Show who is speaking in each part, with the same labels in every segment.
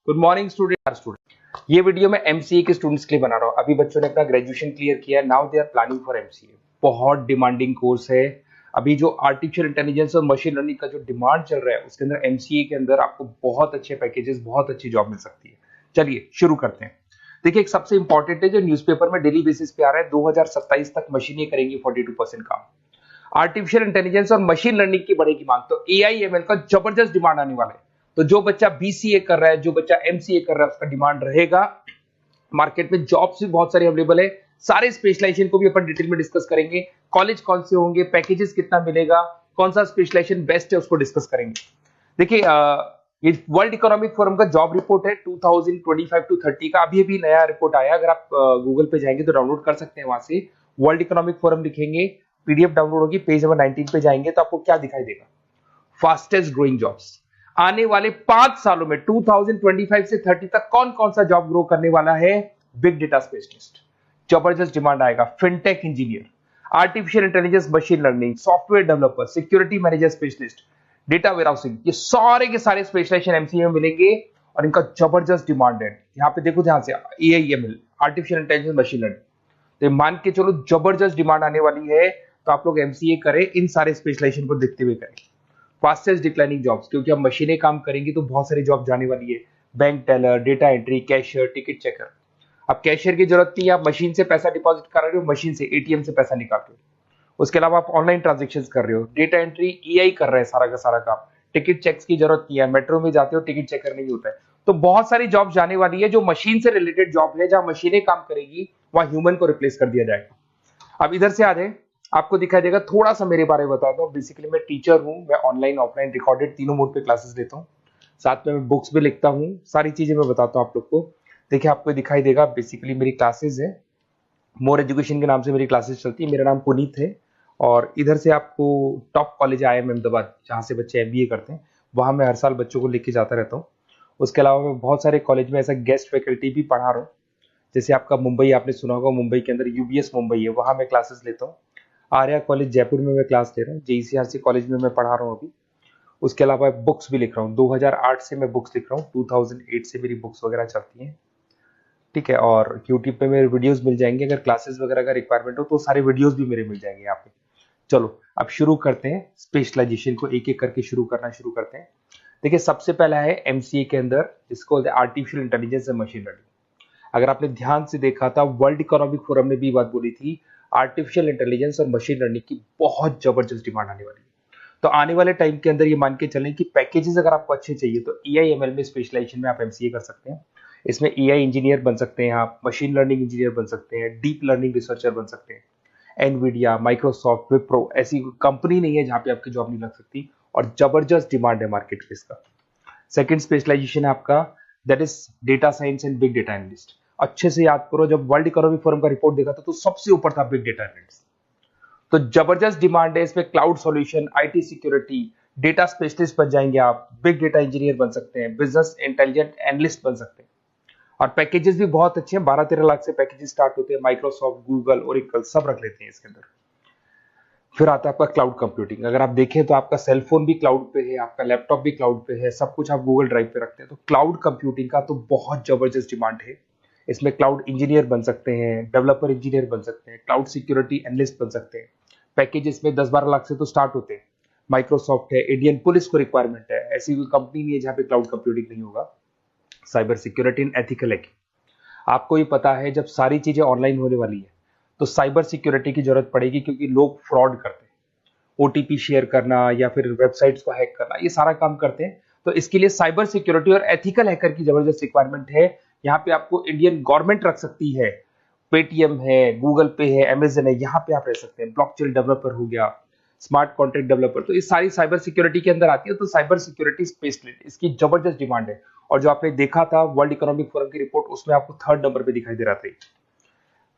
Speaker 1: Good morning student. ये video मैं MCA के स्टूडेंट्स के लिए बना रहा हूँ। अभी बच्चों ने अपना ग्रेजुएशन क्लियर किया, now they are planning for MCA. बहुत डिमांडिंग कोर्स है। अभी जो आर्टिफिशियल इंटेलिजेंस और मशीन लर्निंग का जो डिमांड चल रहा है उसके अंदर एमसीए के अंदर आपको बहुत अच्छे पैकेजेस, बहुत अच्छी जॉब मिल सकती है। चलिए शुरू करते हैं। देखिए, एक सबसे इंपॉर्टेंट है जो न्यूज़पेपर में डेली बेसिस पे आ रहा है, 2027 तक मशीनें करेंगी 42% काम। आर्टिफिशियल इंटेलिजेंस और मशीन लर्निंग की बढ़ेगी मांग, तो एआई एमएल का जबरदस्त डिमांड आने वाला है। तो जो बच्चा बीसीए कर रहा है, जो बच्चा एमसीए कर रहा है, उसका डिमांड रहेगा। मार्केट में जॉब्स भी बहुत सारे अवेलेबल है। सारे स्पेशलाइजेशन को भी अपन डिटेल में डिस्कस करेंगे। कॉलेज कौन से होंगे, पैकेजेस कितना मिलेगा, कौन सा स्पेशलाइजेशन बेस्ट है, उसको डिस्कस करेंगे। देखिए, ये वर्ल्ड इकोनॉमिक फोरम का जॉब रिपोर्ट है 2025 टू 30 का। अभी अभी नया रिपोर्ट आया, अगर आप गूगल पे जाएंगे तो डाउनलोड कर सकते हैं। वहां से वर्ल्ड इकोनॉमिक फोरम लिखेंगे, पीडीएफ डाउनलोड होगी, पेज नंबर 19 पे जाएंगे तो आपको क्या दिखाई देगा, फास्टेस्ट ग्रोइंग जॉब्स। आने वाले 5 सालों में 2025 से 30 तक कौन कौन सा जॉब ग्रो करने वाला है। बिग डेटा स्पेशलिस्ट, जबरदस्त डिमांड आएगा। Fintech engineer, artificial intelligence machine learning, software developer, security manager specialist, data warehousing, ये सारे के सारे स्पेशलाइजेशन एमसीए में मिलेंगे और इनका जबरदस्त डिमांड है। यहाँ पे देखो, ध्यान से, AIML, artificial intelligence machine learning, तो मान के चलो जबरदस्त डिमांड आने वाली है। तो आप लोग एमसीए करें, इन सारे स्पेशलाइजेशन को देखते हुए करें। फास्टेस्ट डिक्लाइनिंग जॉब्स, क्योंकि अब मशीनें काम करेंगी तो बहुत सारी जॉब जाने वाली है। Bank teller, data entry, cashier, ticket checker. अब कैशियर की जरूरत नहीं है, आप मशीन से पैसा डिपॉजिट कर रहे हो, मशीन से एटीएम से पैसा निकाल रहे हो। उसके अलावा आप ऑनलाइन ट्रांजेक्शन कर रहे हो। डेटा एंट्री एआई कर रहा है सारा का सारा काम। टिकट चेक्स की जरूरत नहीं है, मेट्रो में जाते हो टिकट चेकर नहीं होता है। तो बहुत सारी जॉब जाने वाली है जो मशीन से रिलेटेड जॉब है, जहां मशीनें काम करेगी वहां ह्यूमन को रिप्लेस कर दिया जाएगा। अब इधर से आ जाए, आपको दिखाई देगा। थोड़ा सा मेरे बारे में बताता हूँ। बेसिकली मैं टीचर हूँ, मैं ऑनलाइन ऑफलाइन रिकॉर्डेड तीनों मोड पे क्लासेस लेता हूँ। साथ में मैं बुक्स भी लिखता हूँ। सारी चीजें मैं बताता हूँ आप लोग को। देखिए, आपको दिखाई देगा, बेसिकली मेरी क्लासेस है, मोर एजुकेशन के नाम से मेरी क्लासेस चलती है। मेरा नाम पुनीत है और इधर से आपको टॉप कॉलेज IIM अहमदाबाद, जहाँ से बच्चे एमबीए करते हैं, वहाँ मैं हर साल बच्चों को लेके जाता रहता हूँ। उसके अलावा मैं बहुत सारे कॉलेज में ऐसा गेस्ट फैकल्टी भी पढ़ा रहा हूँ। जैसे आपका मुंबई, आपने सुना होगा, मुंबई के अंदर यूबीएस मुंबई है, वहाँ मैं क्लासेस लेता हूँ। आर्या कॉलेज जयपुर में मैं क्लास ले रहा हूँ। जेईसीआरसी कॉलेज में मैं पढ़ा रहा हूँ अभी। उसके अलावा बुक्स भी लिख रहा हूँ। 2008 से मैं बुक्स लिख रहा हूँ, 2008 से मेरी बुक्स वगैरह चलती हैं। ठीक है, और यूट्यूब पे मेरे वीडियोस मिल जाएंगे। अगर क्लासेस वगैरह का रिक्वायरमेंट हो तो सारे वीडियोस भी मेरे मिल जाएंगे यहाँ पे। चलो अब शुरू करते हैं, स्पेशलाइजेशन को एक एक करके शुरू करते हैं। देखिए, सबसे पहला है एमसीए के अंदर, जिसको artificial intelligence and machine learning. अगर आपने ध्यान से देखा था, वर्ल्ड इकोनॉमिक फोरम ने भी बात बोली थी, आर्टिफिशियल इंटेलिजेंस और मशीन लर्निंग की बहुत जबरदस्त डिमांड आने वाली है। तो आने वाले टाइम के अंदर ये मान के चलें कि पैकेजेस अगर आपको अच्छे चाहिए तो एआईएमएल में स्पेशलाइजेशन में आप एमसीए कर सकते हैं। इसमें एआई इंजीनियर बन सकते हैं, आप मशीन लर्निंग इंजीनियर बन सकते हैं, डीप लर्निंग रिसर्चर बन सकते हैं। एनवीडिया, माइक्रोसॉफ्ट, विप्रो, ऐसी कंपनी नहीं है जहां पे आपकी जॉब नहीं लग सकती, और जबरदस्त डिमांड है मार्केट में इसका। सेकंड स्पेशलाइजेशन है आपका, that is data science and big data analyst. अच्छे से याद करो, जब वर्ल्ड इकोनॉमिक फोरम का रिपोर्ट देखा था तो सबसे ऊपर था बिग डेटा एनालिस्ट। तो जबरदस्त डिमांड है इसमें। Cloud solution, IT security, data specialist बन जाएंगे आप, बिग डेटा इंजीनियर बन सकते हैं, बिजनेस इंटेलिजेंट एनालिस्ट बन सकते हैं। और पैकेजेस भी बहुत अच्छे हैं, 12-13 लाख से पैकेजेस स्टार्ट होते हैं। माइक्रोसॉफ्ट, गूगल, ओरेकल सब रख लेते हैं इसके अंदर। फिर आता है आपका क्लाउड कंप्यूटिंग। अगर आप देखें तो आपका सेलफोन भी क्लाउड पे है, आपका लैपटॉप भी क्लाउड पे है, सब कुछ आप गूगल ड्राइव पे रखते हैं। तो क्लाउड कंप्यूटिंग का तो बहुत जबरदस्त डिमांड है। इसमें क्लाउड इंजीनियर बन सकते हैं, डेवलपर इंजीनियर बन सकते हैं, क्लाउड सिक्योरिटी एनालिस्ट बन सकते हैं। पैकेज इसमें 10-12 लाख से तो स्टार्ट होते हैं। माइक्रोसॉफ्ट है, इंडियन पुलिस को रिक्वायरमेंट है, ऐसी कोई कंपनी नहीं है जहां पे क्लाउड कंप्यूटिंग नहीं होगा। Cyber security and ethical hacking, आपको ही पता है जब सारी चीजें ऑनलाइन होने वाली है तो साइबर सिक्योरिटी की जरूरत पड़ेगी, क्योंकि लोग फ्रॉड करते हैं। ओटीपी शेयर करना या फिर वेबसाइट्स को हैक करना, ये सारा काम करते हैं। तो इसके लिए साइबर सिक्योरिटी और एथिकल हैकर की जबरदस्त रिक्वायरमेंट है। यहाँ पे आपको इंडियन गवर्नमेंट रख सकती है, पेटीएम है, गूगल पे है, अमेजन है, यहाँ पे आप रह सकते हैं। ब्लॉकचेन डेवलपर हो गया, स्मार्ट कॉन्ट्रैक्ट डेवलपर, तो ये सारी साइबर सिक्योरिटी के अंदर आती है। तो साइबर सिक्योरिटी स्पेशलिस्ट, इसकी जबरदस्त डिमांड है। और जो आपने देखा था वर्ल्ड इकोनॉमिक फोरम की रिपोर्ट, उसमें आपको 3rd नंबर पे दिखाई दे रहा था।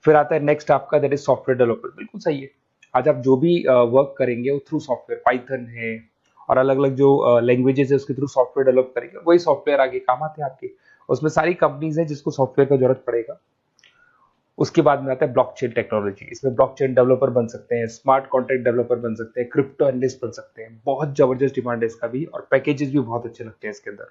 Speaker 1: फिर आता है नेक्स्ट आपका, दैट इज सॉफ्टवेयर डेवलपर। बिल्कुल सही है। आज आप जो भी वर्क करेंगे वो थ्रू सॉफ्टवेयर, पाइथन है और अलग अलग जो लैंग्वेजेस है उसके थ्रू सॉफ्टवेयर डेवलप करेंगे, वही सॉफ्टवेयर आगे काम आते हैं आपके। उसमें सारी कंपनीज है जिसको सॉफ्टवेयर का जरूरत पड़ेगा। उसके बाद में आता है ब्लॉकचेन टेक्नोलॉजी। इसमें ब्लॉकचेन डेवलपर बन सकते हैं, स्मार्ट कॉन्ट्रैक्ट डेवलपर बन सकते हैं, क्रिप्टो एनालिस्ट बन सकते हैं। बहुत जबरदस्त डिमांड है इसका भी, और पैकेजेस भी बहुत अच्छे लगते हैं इसके अंदर।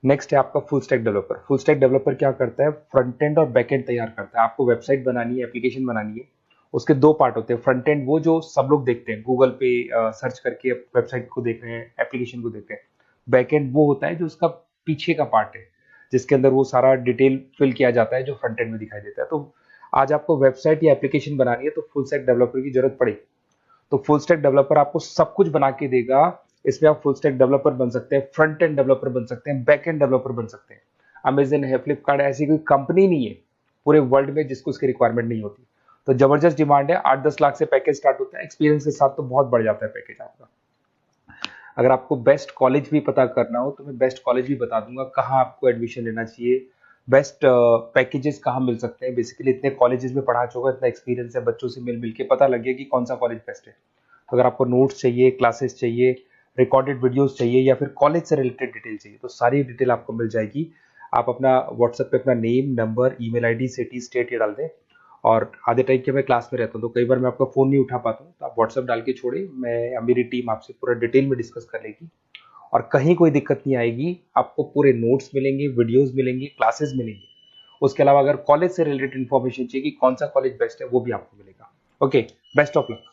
Speaker 1: नेक्स्ट है आपका full stack developer. Full stack developer क्या करता है, फ्रंट एंड और बैक एंड तैयार करता है। आपको वेबसाइट बनानी है, एप्लीकेशन बनानी है, उसके दो पार्ट होते हैं। फ्रंट एंड वो जो सब लोग देखते हैं, गूगल पे सर्च करके वेबसाइट को देख रहे हैं, एप्लीकेशन को देख रहे हैं। बैक एंड वो होता है जो उसका पीछे का पार्ट है, जिसके अंदर वो सारा डिटेल फिल किया जाता है जो फ्रंट एंड में दिखाई देता है। तो आज आपको वेबसाइट या एप्लीकेशन बनानी है तो फुल स्टैक डेवलपर की जरूरत पड़ेगी। तो फुल स्टैक डेवलपर आपको सब कुछ बना के देगा। इसमें आप फुल स्टैक डेवलपर बन सकते हैं, फ्रंट एंड डेवलपर बन सकते हैं, बैक एंड डेवलपर बन सकते हैं। अमेजन है, फ्लिपकार्ट, ऐसी कोई कंपनी नहीं है पूरे वर्ल्ड में जिसको उसकी रिक्वायरमेंट नहीं होती। तो जबरदस्त डिमांड है, 8-10 लाख से पैकेज स्टार्ट होता है, एक्सपीरियंस के साथ तो बहुत बढ़ जाता है पैकेज आपका। अगर आपको बेस्ट कॉलेज भी पता करना हो तो मैं बेस्ट कॉलेज भी बता दूंगा, कहाँ आपको एडमिशन लेना चाहिए, बेस्ट पैकेजेस कहाँ मिल सकते हैं। बेसिकली इतने कॉलेजेस में पढ़ा चुका, इतना एक्सपीरियंस है, बच्चों से मिल मिल के पता लग गया कि कौन सा कॉलेज बेस्ट है। तो अगर आपको नोट्स चाहिए, क्लासेस चाहिए, रिकॉर्डेड वीडियोस चाहिए या फिर कॉलेज से रिलेटेड डिटेल चाहिए तो सारी डिटेल आपको मिल जाएगी। आप अपना व्हाट्सएप पे अपना name, number, email ID, city, state ये डाल दें। और आधे टाइम के मैं क्लास में रहता हूँ तो कई बार मैं आपका फ़ोन नहीं उठा पाता हूँ, तो आप व्हाट्सएप डाल के छोड़े, मैं या मेरी टीम आपसे पूरा डिटेल में डिस्कस कर लेगी। और कहीं कोई दिक्कत नहीं आएगी, आपको पूरे नोट्स मिलेंगे, वीडियोस मिलेंगे, क्लासेस मिलेंगे। उसके अलावा अगर कॉलेज से रिलेटेड इन्फॉर्मेशन चाहिए कि कौन सा कॉलेज बेस्ट है वो भी आपको मिलेगा। Okay, best of luck.